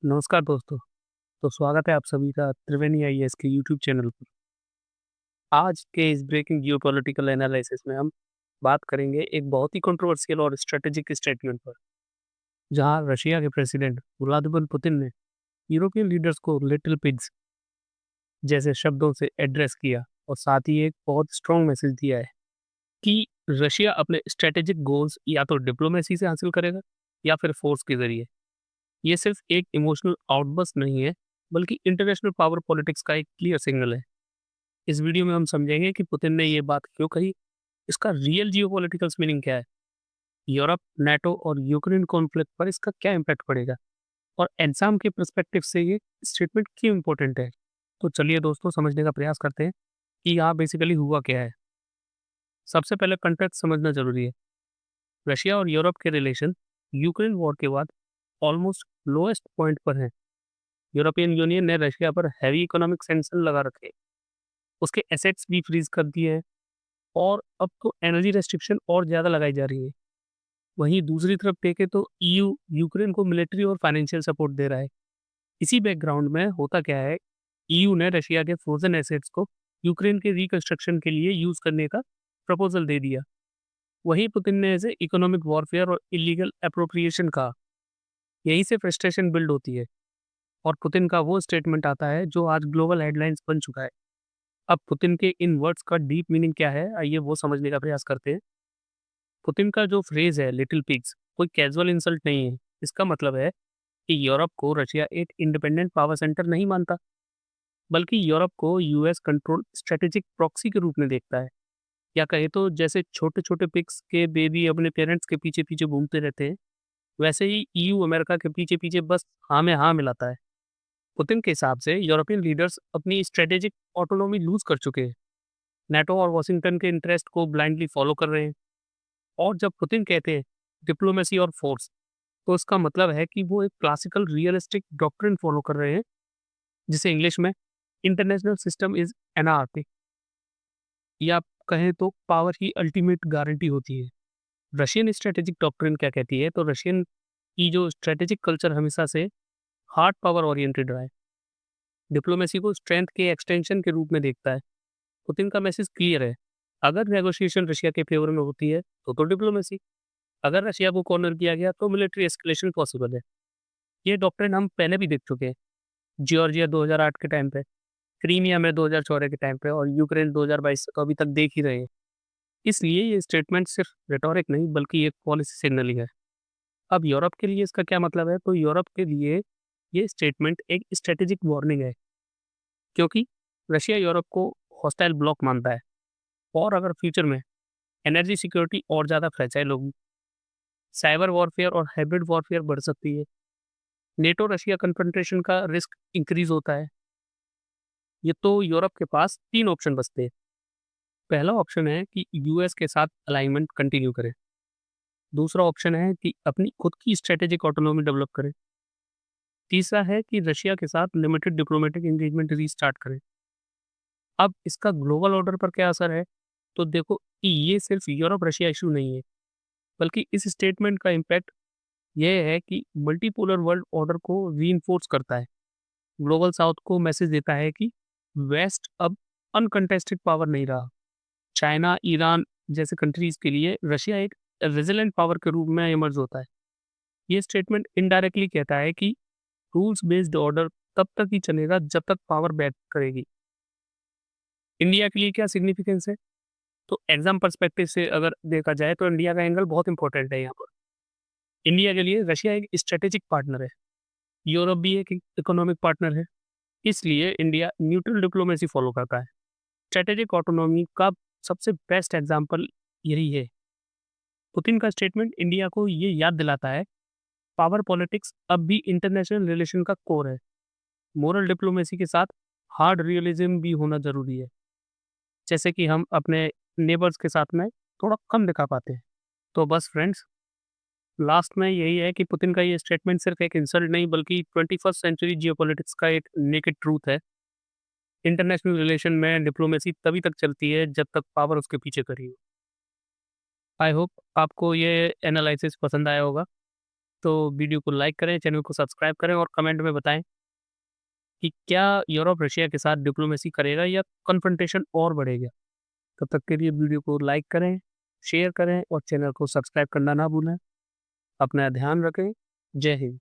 नमस्कार दोस्तों। तो स्वागत है आप सभी का त्रिवेणी आईएएस के यूट्यूब चैनल पर। आज के इस ब्रेकिंग जियोपॉलिटिकल एनालिसिस में हम बात करेंगे एक बहुत ही कंट्रोवर्शियल और स्ट्रेटेजिक स्टेटमेंट पर, जहां रशिया के प्रेसिडेंट व्लादिमीर पुतिन ने यूरोपियन लीडर्स को लिटिल पिग्स जैसे शब्दों से एड्रेस किया और साथ ही एक बहुत स्ट्रॉन्ग मैसेज दिया है कि रशिया अपने स्ट्रेटेजिक गोल्स या तो डिप्लोमेसी से हासिल करेगा या फिर फोर्स के जरिए। ये सिर्फ एक इमोशनल आउटबर्स्ट नहीं है, बल्कि इंटरनेशनल पावर पॉलिटिक्स का एक क्लियर सिग्नल है। इस वीडियो में हम समझेंगे कि पुतिन ने ये बात क्यों कही, इसका रियल जियोपॉलिटिकल मीनिंग क्या है, यूरोप, नाटो और यूक्रेन कॉन्फ्लिक्ट पर इसका क्या इम्पैक्ट पड़ेगा और एग्जाम के पर्सपेक्टिव से ये स्टेटमेंट क्यों इम्पोर्टेंट है। तो चलिए दोस्तों, समझने का प्रयास करते हैं कि यहाँ बेसिकली हुआ क्या है। सबसे पहले कंटेक्स्ट समझना जरूरी है। रशिया और यूरोप के रिलेशन यूक्रेन वॉर के बाद ऑलमोस्ट लोएस्ट पॉइंट पर हैं। यूरोपियन यूनियन ने रशिया पर हैवी इकोनॉमिक सैंक्शन लगा रखे, उसके एसेट्स भी फ्रीज कर दिए हैं और अब तो एनर्जी रेस्ट्रिक्शन और ज़्यादा लगाई जा रही है। वहीं दूसरी तरफ देखें तो ईयू यूक्रेन को मिलिट्री और फाइनेंशियल सपोर्ट दे रहा है। इसी बैकग्राउंड में होता क्या है, ईयू ने रशिया के फ्रोजन एसेट्स को यूक्रेन के रिकंस्ट्रक्शन के लिए यूज करने का प्रपोजल दे दिया। वहीं पुतिन ने इसे इकोनॉमिक वॉरफेयर और इलीगल अप्रोप्रिएशन कहा। यहीं से फ्रस्ट्रेशन बिल्ड होती है और पुतिन का वो स्टेटमेंट आता है जो आज ग्लोबल हेडलाइंस बन चुका है। अब पुतिन के इन वर्ड्स का डीप मीनिंग क्या है, आइए वो समझने का प्रयास करते हैं। पुतिन का जो फ्रेज है लिटिल पिग्स कोई कैजुअल इंसल्ट नहीं है। इसका मतलब है कि यूरोप को रशिया एक इंडिपेंडेंट पावर सेंटर नहीं मानता, बल्कि यूरोप को यूएस कंट्रोल स्ट्रेटेजिक प्रॉक्सी के रूप में देखता है। या कहे तो जैसे छोटे छोटे पिग्स के बेबी अपने पेरेंट्स के पीछे पीछे घूमते रहते हैं, वैसे ही ईयू अमेरिका के पीछे पीछे बस हाँ में हाँ मिलाता है। पुतिन के हिसाब से यूरोपियन लीडर्स अपनी स्ट्रेटेजिक ऑटोनॉमी लूज कर चुके हैं, नाटो और वॉशिंगटन के इंटरेस्ट को ब्लाइंडली फॉलो कर रहे हैं। और जब पुतिन कहते हैं डिप्लोमेसी और फोर्स, तो इसका मतलब है कि वो एक क्लासिकल रियलिस्टिक डॉक्ट्रिन फॉलो कर रहे हैं, जिसे इंग्लिश में इंटरनेशनल सिस्टम इज एनार्की, या कहें तो पावर ही अल्टीमेट गारंटी होती है। रशियन स्ट्रेटेजिक डॉक्ट्रिन क्या कहती है, तो रशियन की जो स्ट्रेटेजिक कल्चर हमेशा से हार्ड पावर ओरिएंटेड रहा है, डिप्लोमेसी को स्ट्रेंथ के एक्सटेंशन के रूप में देखता है। पुतिन का मैसेज क्लियर है, अगर नेगोशिएशन रशिया के फेवर में होती है तो डिप्लोमेसी, अगर रशिया को कॉर्नर किया गया तो मिलिट्री एस्केलेशन पॉसिबल है। ये डॉक्ट्रिन हम पहले भी देख चुके हैं, जॉर्जिया 2008 के टाइम पे, क्रीमिया में 2014 के टाइम पे और यूक्रेन 2022 से तो अभी तक देख ही रहे हैं। इसलिए ये स्टेटमेंट सिर्फ रेटोरिक नहीं बल्कि एक पॉलिसी सिग्नल ही है। अब यूरोप के लिए इसका क्या मतलब है, तो यूरोप के लिए ये स्टेटमेंट एक स्ट्रेटेजिक वार्निंग है, क्योंकि रशिया यूरोप को हॉस्टाइल ब्लॉक मानता है और अगर फ्यूचर में एनर्जी सिक्योरिटी और ज़्यादा फ्रेजाइल होगी, साइबर वॉरफेयर और हाइब्रिड वॉरफेयर बढ़ सकती है, नेटो रशिया कन्फ्रंटेशन का रिस्क इंक्रीज होता है। ये तो यूरोप के पास तीन ऑप्शन बचते हैं। पहला ऑप्शन है कि यूएस के साथ अलाइनमेंट कंटिन्यू करे। दूसरा ऑप्शन है कि अपनी खुद की स्ट्रेटेजिक ऑटोनॉमी डेवलप करे। तीसरा है कि रशिया के साथ लिमिटेड डिप्लोमेटिक एंगेजमेंट रीस्टार्ट करे। अब इसका ग्लोबल ऑर्डर पर क्या असर है, तो देखो कि ये सिर्फ यूरोप रशिया इशू नहीं है, बल्कि इस स्टेटमेंट का इम्पैक्ट यह है कि मल्टीपोलर वर्ल्ड ऑर्डर को रीइंफोर्स करता है। ग्लोबल साउथ को मैसेज देता है कि वेस्ट अब अनकंटेस्टेड पावर नहीं रहा। चाइना, ईरान जैसे कंट्रीज के लिए रशिया एक रेजिलेंट पावर के रूप में इमर्ज होता है। ये स्टेटमेंट इनडायरेक्टली कहता है कि रूल्स बेस्ड ऑर्डर तब तक ही चलेगा जब तक पावर बैक करेगी। इंडिया के लिए क्या सिग्निफिकेंस है, तो एग्जाम पर्सपेक्टिव से अगर देखा जाए तो इंडिया का एंगल बहुत इंपॉर्टेंट है यहाँ पर। इंडिया के लिए रशिया एक स्ट्रेटेजिक पार्टनर है, यूरोप भी एक इकोनॉमिक पार्टनर है। इसलिए इंडिया न्यूट्रल डिप्लोमेसी फॉलो करता है। स्ट्रेटेजिक ऑटोनॉमी का सबसे बेस्ट एग्जाम्पल यही है। पुतिन का स्टेटमेंट इंडिया को ये याद दिलाता है, पावर पॉलिटिक्स अब भी इंटरनेशनल रिलेशन का कोर है। मोरल डिप्लोमेसी के साथ हार्ड रियलिज्म भी होना जरूरी है, जैसे कि हम अपने नेबर्स के साथ में थोड़ा कम दिखा पाते हैं। तो बस फ्रेंड्स, लास्ट में यही है कि पुतिन का ये स्टेटमेंट सिर्फ एक इंसल्ट नहीं बल्कि 21st सेंचुरी जियोपॉलिटिक्स का एक नेकेड ट्रूथ है। इंटरनेशनल रिलेशन में डिप्लोमेसी तभी तक चलती है जब तक पावर उसके पीछे खड़ी हो। आई होप आपको ये एनालिसिस पसंद आया होगा। तो वीडियो को लाइक करें, चैनल को सब्सक्राइब करें और कमेंट में बताएँ कि क्या यूरोप रशिया के साथ डिप्लोमेसी करेगा या कन्फ्रंटेशन और बढ़ेगा? तब तक के लिए वीडियो को लाइक करें, शेयर करें और चैनल को सब्सक्राइब करना ना भूलें। अपना ध्यान रखें। जय हिंद।